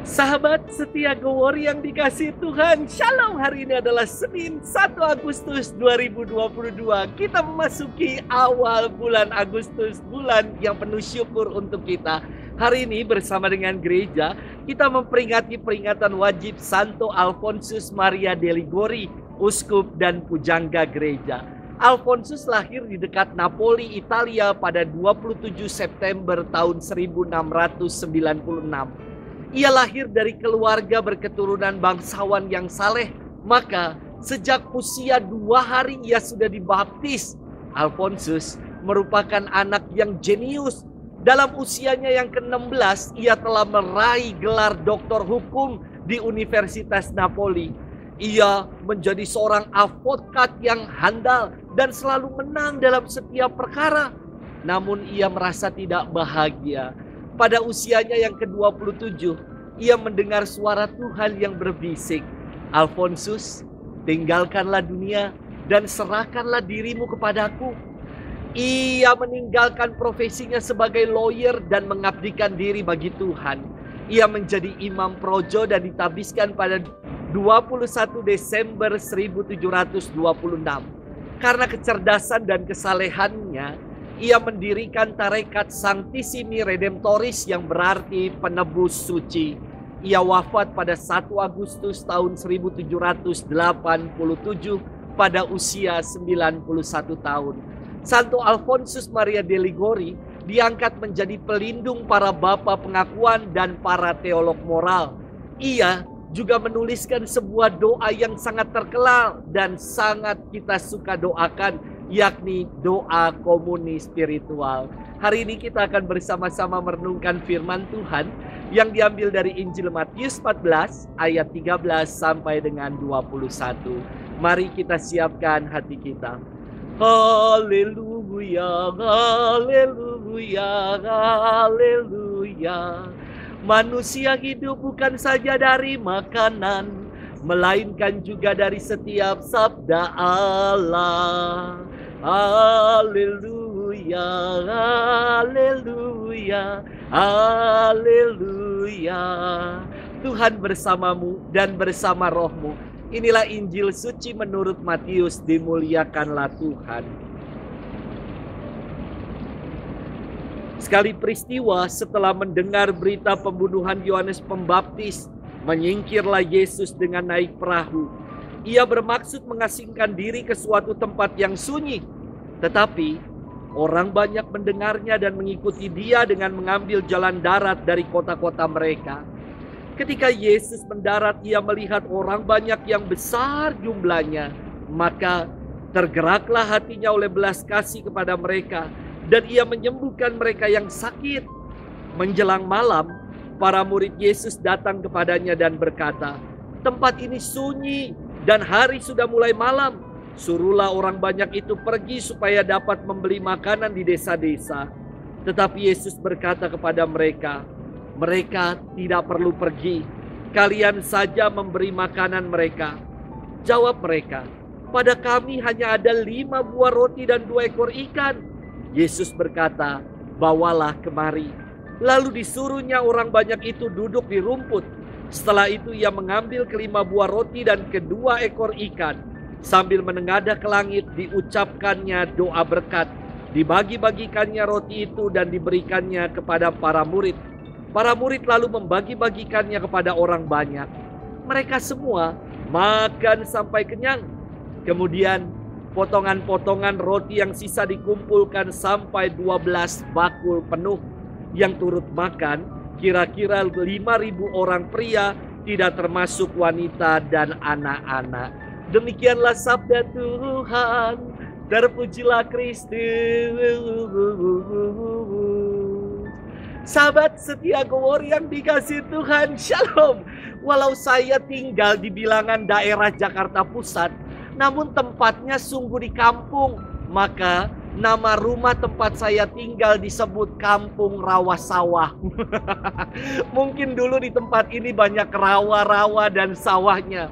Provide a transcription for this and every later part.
Sahabat setia Gowor yang dikasihi Tuhan, Shalom. Hari ini adalah Senin 1 Agustus 2022. Kita memasuki awal bulan Agustus, bulan yang penuh syukur untuk kita. Hari ini bersama dengan gereja, kita memperingati peringatan wajib Santo Alfonsus Maria de' Liguori, uskup dan pujangga gereja. Alfonsus lahir di dekat Napoli, Italia pada 27 September tahun 1696. Ia lahir dari keluarga berketurunan bangsawan yang saleh. Maka sejak usia 2 hari ia sudah dibaptis. Alfonsus merupakan anak yang jenius. Dalam usianya yang ke-16 ia telah meraih gelar doktor hukum di Universitas Napoli. Ia menjadi seorang advokat yang handal dan selalu menang dalam setiap perkara. Namun ia merasa tidak bahagia. Pada usianya yang ke-27, ia mendengar suara Tuhan yang berbisik, "Alfonsus, tinggalkanlah dunia dan serahkanlah dirimu kepadaku." Ia meninggalkan profesinya sebagai lawyer dan mengabdikan diri bagi Tuhan. Ia menjadi imam projo dan ditabiskan pada 21 Desember 1726. Karena kecerdasan dan kesalehannya, ia mendirikan tarekat Sanctissimi Redemptoris yang berarti penebus suci. Ia wafat pada 1 Agustus tahun 1787 pada usia 91 tahun. Santo Alfonsus Maria de' Liguori diangkat menjadi pelindung para bapa pengakuan dan para teolog moral. Ia juga menuliskan sebuah doa yang sangat terkenal dan sangat kita suka doakan, yakni doa komuni spiritual. Hari ini kita akan bersama-sama merenungkan firman Tuhan yang diambil dari Injil Matius 14 ayat 13 sampai dengan 21. Mari kita siapkan hati kita. Haleluya, haleluya, haleluya. Manusia hidup bukan saja dari makanan, melainkan juga dari setiap sabda Allah. Haleluya, haleluya, haleluya. Tuhan bersamamu dan bersama rohmu. Inilah Injil suci menurut Matius, dimuliakanlah Tuhan. Sekali peristiwa setelah mendengar berita pembunuhan Yohanes Pembaptis, menyingkirlah Yesus dengan naik perahu. Ia bermaksud mengasingkan diri ke suatu tempat yang sunyi. Tetapi orang banyak mendengarnya dan mengikuti dia dengan mengambil jalan darat dari kota-kota mereka. Ketika Yesus mendarat, ia melihat orang banyak yang besar jumlahnya. Maka tergeraklah hatinya oleh belas kasih kepada mereka, dan ia menyembuhkan mereka yang sakit. Menjelang malam, para murid Yesus datang kepadanya dan berkata, "Tempat ini sunyi dan hari sudah mulai malam. Suruhlah orang banyak itu pergi supaya dapat membeli makanan di desa-desa." Tetapi Yesus berkata kepada mereka, "Mereka tidak perlu pergi. Kalian saja memberi makanan mereka." Jawab mereka, "Pada kami hanya ada 5 buah roti dan 2 ekor ikan." Yesus berkata, "Bawalah kemari." Lalu disuruhnya orang banyak itu duduk di rumput. Setelah itu ia mengambil ke-5 buah roti dan ke-2 ekor ikan. Sambil menengadah ke langit diucapkannya doa berkat. Dibagi-bagikannya roti itu dan diberikannya kepada para murid. Para murid lalu membagi-bagikannya kepada orang banyak. Mereka semua makan sampai kenyang. Kemudian potongan-potongan roti yang sisa dikumpulkan sampai 12 bakul penuh. Yang turut makan kira-kira 5.000 orang pria, tidak termasuk wanita dan anak-anak. Demikianlah sabda Tuhan. Terpujilah Kristus. Sahabat setia Gowor yang dikasihi Tuhan, Shalom. Walau saya tinggal di bilangan daerah Jakarta Pusat, namun tempatnya sungguh di kampung. Maka nama rumah tempat saya tinggal disebut Kampung Rawa Sawah. Mungkin dulu di tempat ini banyak rawa-rawa dan sawahnya.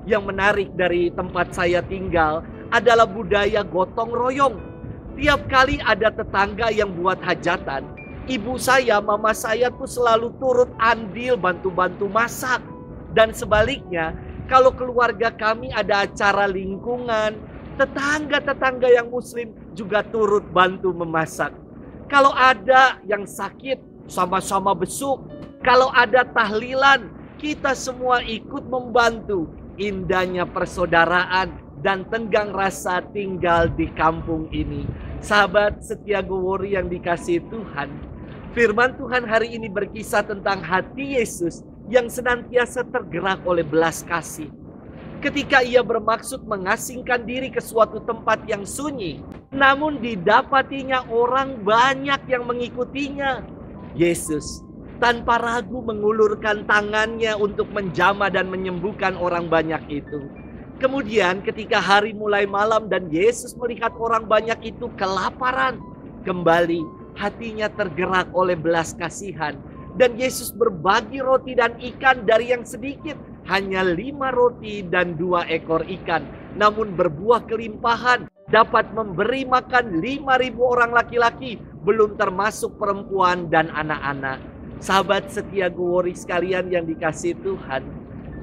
Yang menarik dari tempat saya tinggal adalah budaya gotong royong. Tiap kali ada tetangga yang buat hajatan, Ibu saya, mama saya tuh selalu turut andil bantu-bantu masak. Dan sebaliknya, kalau keluarga kami ada acara lingkungan, tetangga-tetangga yang muslim juga turut bantu memasak. Kalau ada yang sakit, sama-sama besuk. Kalau ada tahlilan, kita semua ikut membantu. Indahnya persaudaraan dan tenggang rasa tinggal di kampung ini. Sahabat setia Gowori yang dikasihi Tuhan, firman Tuhan hari ini berkisah tentang hati Yesus yang senantiasa tergerak oleh belas kasih. Ketika ia bermaksud mengasingkan diri ke suatu tempat yang sunyi, namun didapatinya orang banyak yang mengikutinya. Yesus tanpa ragu mengulurkan tangannya untuk menjamah dan menyembuhkan orang banyak itu. Kemudian ketika hari mulai malam dan Yesus melihat orang banyak itu kelaparan, kembali hatinya tergerak oleh belas kasihan. Dan Yesus berbagi roti dan ikan dari yang sedikit, hanya 5 roti dan 2 ekor ikan. Namun berbuah kelimpahan, dapat memberi makan 5.000 orang laki-laki, belum termasuk perempuan dan anak-anak. Sahabat setia Gowori sekalian yang dikasihi Tuhan,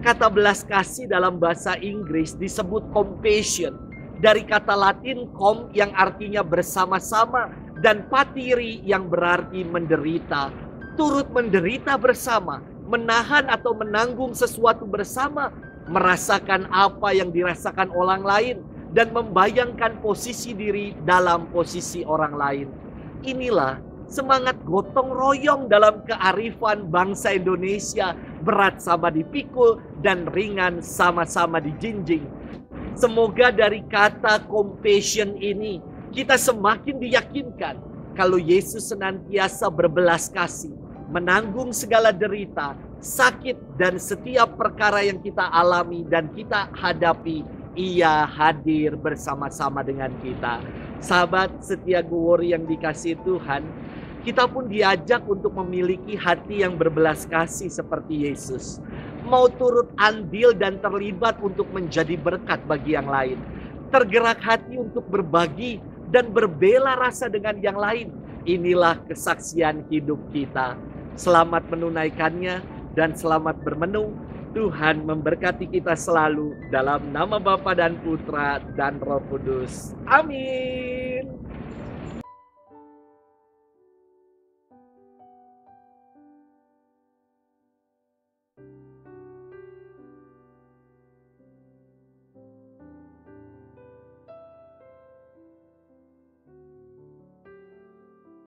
kata belas kasih dalam bahasa Inggris disebut compassion. Dari kata Latin com yang artinya bersama-sama dan patiri yang berarti menderita. Turut menderita bersama, menahan atau menanggung sesuatu bersama, merasakan apa yang dirasakan orang lain, dan membayangkan posisi diri dalam posisi orang lain. Inilah semangat gotong royong dalam kearifan bangsa Indonesia, berat sama dipikul dan ringan sama-sama dijinjing. Semoga dari kata compassion ini kita semakin diyakinkan kalau Yesus senantiasa berbelas kasih, menanggung segala derita, sakit, dan setiap perkara yang kita alami dan kita hadapi. Ia hadir bersama-sama dengan kita. Sahabat setia Gowori yang dikasihi Tuhan, kita pun diajak untuk memiliki hati yang berbelas kasih seperti Yesus. Mau turut andil dan terlibat untuk menjadi berkat bagi yang lain. Tergerak hati untuk berbagi dan berbela rasa dengan yang lain. Inilah kesaksian hidup kita. Selamat menunaikannya dan selamat bermenung. Tuhan memberkati kita selalu dalam nama Bapa dan Putra dan Roh Kudus. Amin.